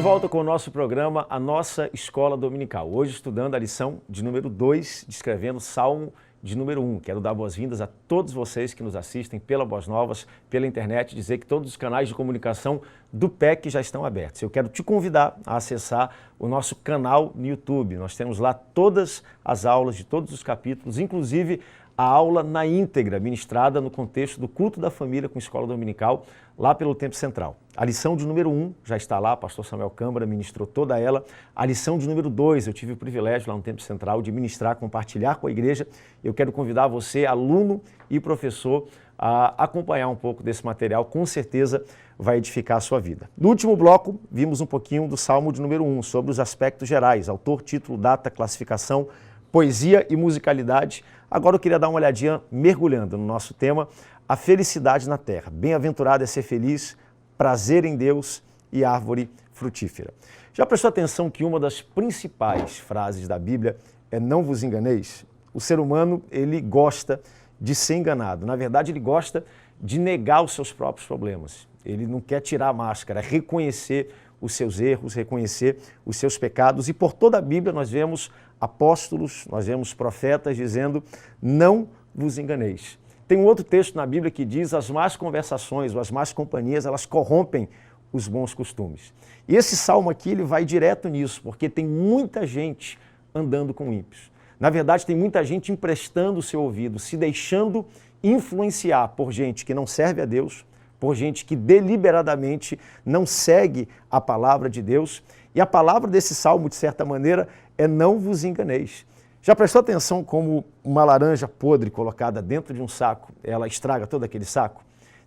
volta com o nosso programa, a nossa Escola Dominical. Hoje estudando a lição de número 2, descrevendo o Salmo de número 1. Quero dar boas-vindas a todos vocês que nos assistem pela Boas Novas, pela internet, dizer que todos os canais de comunicação do PEC já estão abertos. Eu quero te convidar a acessar o nosso canal no YouTube. Nós temos lá todas as aulas de todos os capítulos, inclusive a aula na íntegra, ministrada no contexto do culto da família com Escola Dominical, lá pelo Templo Central. A lição de número 1 já está lá, pastor Samuel Câmara ministrou toda ela. A lição de número 2, eu tive o privilégio lá no Templo Central de ministrar, compartilhar com a igreja. Eu quero convidar você, aluno e professor, a acompanhar um pouco desse material, com certeza vai edificar a sua vida. No último bloco, vimos um pouquinho do Salmo de número 1, sobre os aspectos gerais, autor, título, data, classificação, poesia e musicalidade. Agora eu queria dar uma olhadinha, mergulhando no nosso tema, a felicidade na terra. Bem-aventurado é ser feliz, prazer em Deus e árvore frutífera. Já prestou atenção que uma das principais frases da Bíblia é não vos enganeis? O ser humano, ele gosta de ser enganado. Na verdade, ele gosta de negar os seus próprios problemas. Ele não quer tirar a máscara, é reconhecer os seus erros, reconhecer os seus pecados. E por toda a Bíblia nós vemos apóstolos, nós vemos profetas dizendo, não vos enganeis. Tem um outro texto na Bíblia que diz, as más conversações ou as más companhias, elas corrompem os bons costumes. E esse salmo aqui, ele vai direto nisso, porque tem muita gente andando com ímpios. Na verdade, tem muita gente emprestando o seu ouvido, se deixando influenciar por gente que não serve a Deus, por gente que deliberadamente não segue a palavra de Deus. E a palavra desse salmo, de certa maneira, é não vos enganeis. Já prestou atenção como uma laranja podre colocada dentro de um saco, ela estraga todo aquele saco?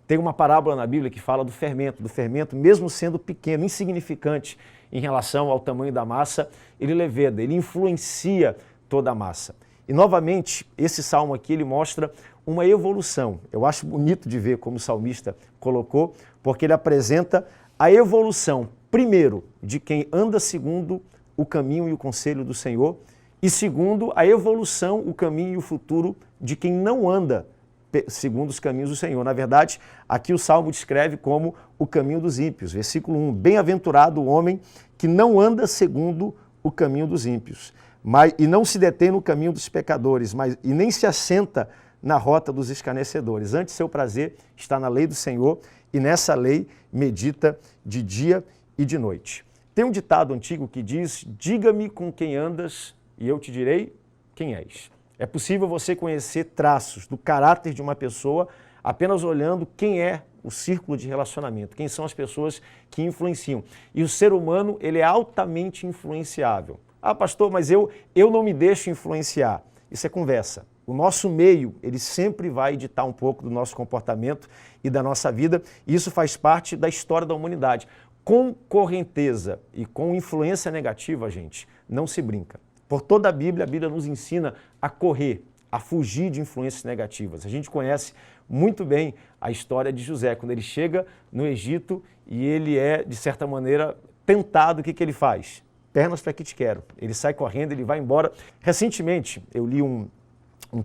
Tem uma parábola na Bíblia que fala do fermento mesmo sendo pequeno, insignificante em relação ao tamanho da massa, ele leveda, ele influencia toda a massa. E novamente, esse salmo aqui, ele mostra uma evolução. Eu acho bonito de ver como o salmista colocou, porque ele apresenta a evolução, primeiro, de quem anda segundo o caminho e o conselho do Senhor, e segundo, a evolução, o caminho e o futuro de quem não anda segundo os caminhos do Senhor. Na verdade, aqui o Salmo descreve como o caminho dos ímpios. Versículo 1, bem-aventurado o homem que não anda segundo o caminho dos ímpios, e não se detém no caminho dos pecadores, e nem se assenta na rota dos escarnecedores. Antes, seu prazer está na lei do Senhor, e nessa lei medita de dia e de noite. Tem um ditado antigo que diz, diga-me com quem andas e eu te direi quem és. É possível você conhecer traços do caráter de uma pessoa apenas olhando quem é o círculo de relacionamento, quem são as pessoas que influenciam. E o ser humano, ele é altamente influenciável. Ah, pastor, mas eu não me deixo influenciar. Isso é conversa. O nosso meio, ele sempre vai ditar um pouco do nosso comportamento e da nossa vida, e isso faz parte da história da humanidade. Com correnteza e com influência negativa, gente, não se brinca. Por toda a Bíblia nos ensina a correr, a fugir de influências negativas. A gente conhece muito bem a história de José, quando ele chega no Egito e ele é, de certa maneira, tentado, o que ele faz? Pernas para que te quero. Ele sai correndo, ele vai embora. Recentemente, eu li um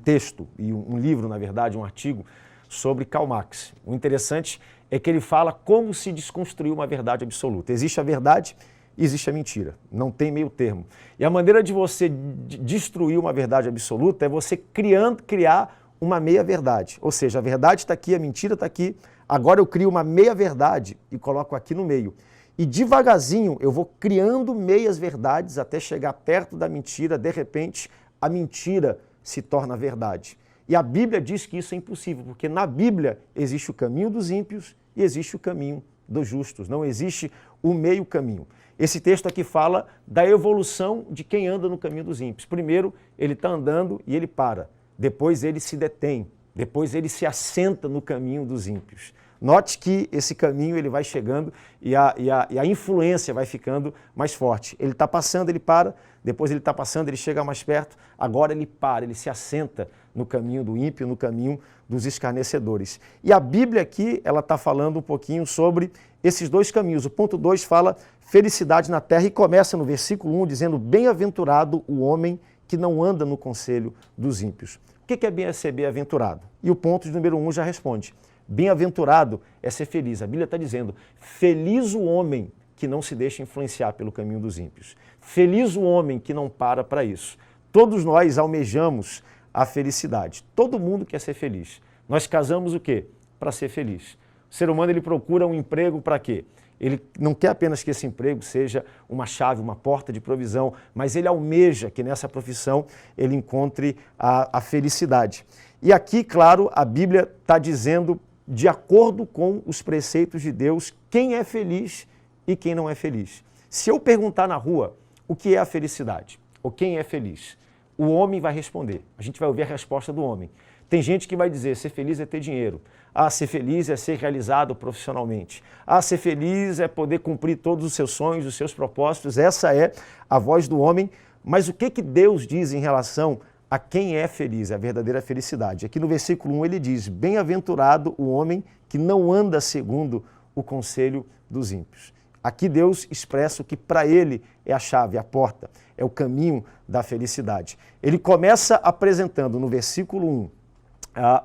texto, e um livro, na verdade, um artigo, sobre Karl Marx. O interessante é que ele fala como se desconstruir uma verdade absoluta. Existe a verdade e existe a mentira. Não tem meio termo. E a maneira de você destruir uma verdade absoluta é você criar uma meia-verdade. Ou seja, a verdade está aqui, a mentira está aqui, agora eu crio uma meia-verdade e coloco aqui no meio. E devagarzinho eu vou criando meias-verdades até chegar perto da mentira, de repente a mentira se torna verdade. E a Bíblia diz que isso é impossível, porque na Bíblia existe o caminho dos ímpios e existe o caminho dos justos, não existe o meio caminho. Esse texto aqui fala da evolução de quem anda no caminho dos ímpios. Primeiro, ele está andando e ele para. Depois ele se detém. Depois ele se assenta no caminho dos ímpios. Note que esse caminho ele vai chegando e a influência vai ficando mais forte. Ele está passando, ele para. Depois ele está passando, ele chega mais perto. Agora ele para, ele se assenta no caminho do ímpio, no caminho dos escarnecedores. E a Bíblia aqui, ela está falando um pouquinho sobre esses dois caminhos. O ponto 2 fala felicidade na terra e começa no versículo 1 dizendo bem-aventurado o homem que não anda no conselho dos ímpios. O que é ser bem-aventurado? E o ponto de número 1 já responde. Bem-aventurado é ser feliz. A Bíblia está dizendo, feliz o homem que não se deixa influenciar pelo caminho dos ímpios. Feliz o homem que não para isso. Todos nós almejamos a felicidade. Todo mundo quer ser feliz. Nós casamos o quê? Para ser feliz. O ser humano ele procura um emprego para quê? Ele não quer apenas que esse emprego seja uma chave, uma porta de provisão, mas ele almeja que nessa profissão ele encontre a felicidade. E aqui, claro, a Bíblia está dizendo, de acordo com os preceitos de Deus, quem é feliz e quem não é feliz. Se eu perguntar na rua o que é a felicidade ou quem é feliz, o homem vai responder. A gente vai ouvir a resposta do homem. Tem gente que vai dizer, ser feliz é ter dinheiro. Ah, ser feliz é ser realizado profissionalmente. Ah, ser feliz é poder cumprir todos os seus sonhos, os seus propósitos. Essa é a voz do homem. Mas o que Deus diz em relação a quem é feliz, a verdadeira felicidade? Aqui no versículo 1 ele diz, bem-aventurado o homem que não anda segundo o conselho dos ímpios. Aqui Deus expressa o que para ele é a chave, a porta, é o caminho da felicidade. Ele começa apresentando no versículo 1,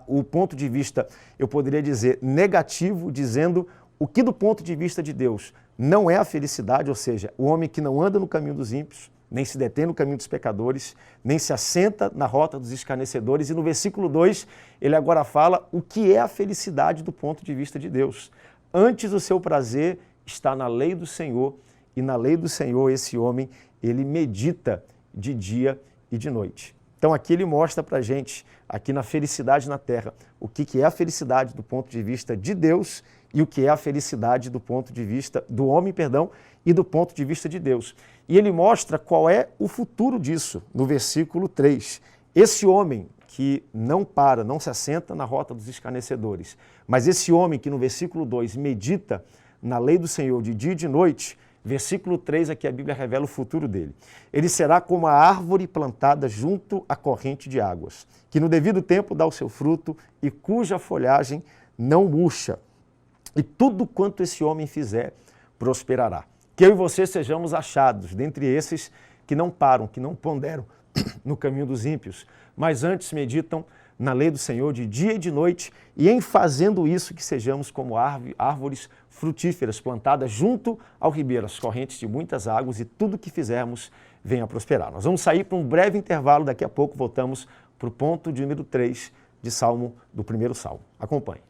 o ponto de vista, eu poderia dizer, negativo, dizendo o que do ponto de vista de Deus não é a felicidade, ou seja, o homem que não anda no caminho dos ímpios, nem se detém no caminho dos pecadores, nem se assenta na rota dos escarnecedores. E no versículo 2, ele agora fala o que é a felicidade do ponto de vista de Deus. Antes o seu prazer está na lei do Senhor, e na lei do Senhor esse homem, ele medita de dia e de noite. Então aqui ele mostra para a gente, aqui na felicidade na terra, o que é a felicidade do ponto de vista de Deus e o que é a felicidade do ponto de vista do homem, e do ponto de vista de Deus. E ele mostra qual é o futuro disso, no versículo 3. Esse homem que não para, não se assenta na rota dos escarnecedores, mas esse homem que no versículo 2 medita na lei do Senhor de dia e de noite, versículo 3 aqui a Bíblia revela o futuro dele. Ele será como a árvore plantada junto à corrente de águas, que no devido tempo dá o seu fruto e cuja folhagem não murcha. E tudo quanto esse homem fizer, prosperará. Que eu e você sejamos achados dentre esses que não param, que não ponderam no caminho dos ímpios, mas antes meditam na lei do Senhor de dia e de noite, e em fazendo isso que sejamos como árvores frutíferas plantadas junto ao ribeiro, as correntes de muitas águas, e tudo que fizermos venha a prosperar. Nós vamos sair para um breve intervalo, daqui a pouco voltamos para o ponto de número 3 do primeiro Salmo. Acompanhe.